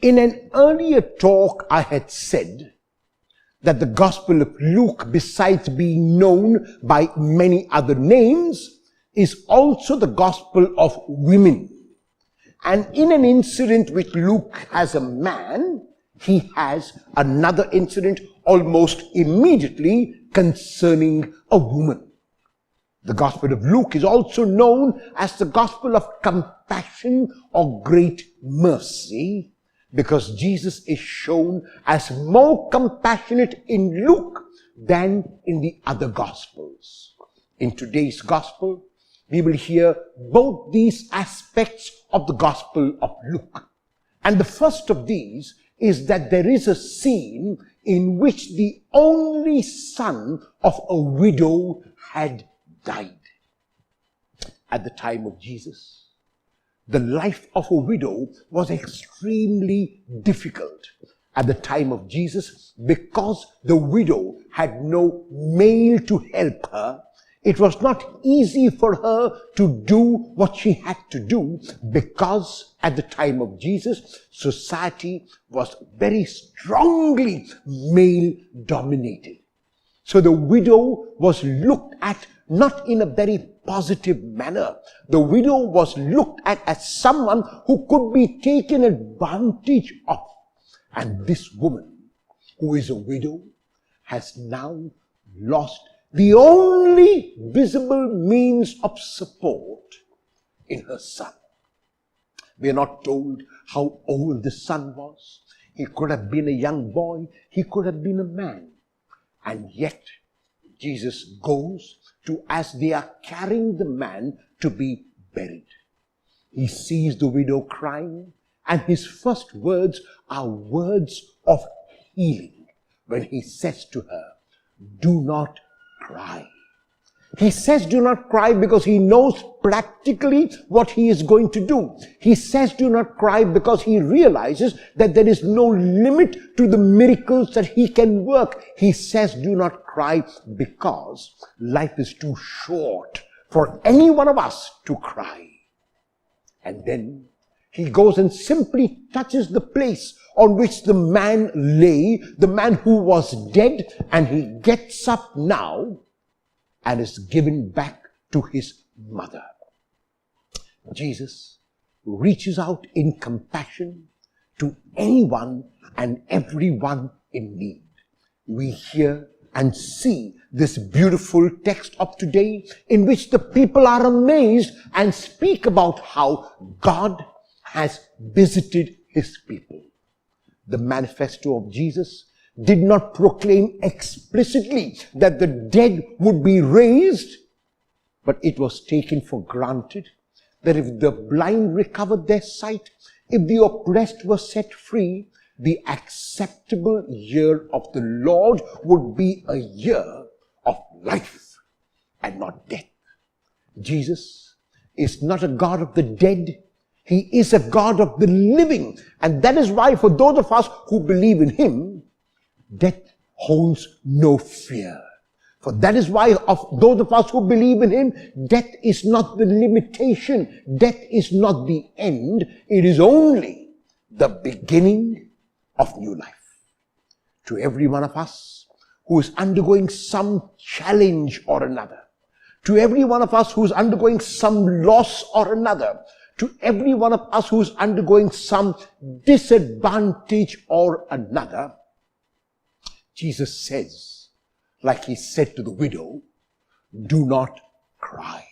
In an earlier talk, I had said that the Gospel of Luke, besides being known by many other names, is also the Gospel of women. And in an incident which Luke has a man, he has another incident almost immediately concerning a woman. The Gospel of Luke is also known as the Gospel of compassion or great mercy, because Jesus is shown as more compassionate in Luke than in the other Gospels. In today's Gospel, we will hear both these aspects of the Gospel of Luke. And the first of these is that there is a scene in which the only son of a widow had died. At the time of Jesus, the life of a widow was extremely difficult at the time of Jesus, because the widow had no male to help her. It was not easy for her to do what she had to do, because at the time of Jesus, society was very strongly male dominated. So the widow was looked at not in a very positive manner. The widow was looked at as someone who could be taken advantage of. And this woman, who is a widow, has now lost the only visible means of support in her son. We are not told how old the son was. He could have been a young boy. He could have been a man. And yet, Jesus goes to, as they are carrying the man to be buried, he sees the widow crying, and his first words are words of healing when he says to her, "Do not cry." He says do not cry because he knows practically what he is going to do. He says do not cry because he realizes that there is no limit to the miracles that he can work. He says do not cry because life is too short for any one of us to cry. And then he goes and simply touches the place on which the man lay, the man who was dead, and he gets up now and is given back to his mother. Jesus reaches out in compassion to anyone and everyone in need. We hear and see this beautiful text of today in which the people are amazed and speak about how God has visited his people. The manifesto of Jesus did not proclaim explicitly that the dead would be raised, but it was taken for granted that if the blind recovered their sight, if the oppressed were set free, the acceptable year of the Lord would be a year of life and not death. Jesus is not a God of the dead. He is a God of the living. And that is why for those of us who believe in him, death holds no fear. For that is why of those of us who believe in him, death is not the limitation. Death is not the end. It is only the beginning of new life. To every one of us who is undergoing some challenge or another, to every one of us who is undergoing some loss or another, to every one of us who is undergoing some disadvantage or another, Jesus says, like he said to the widow, do not cry.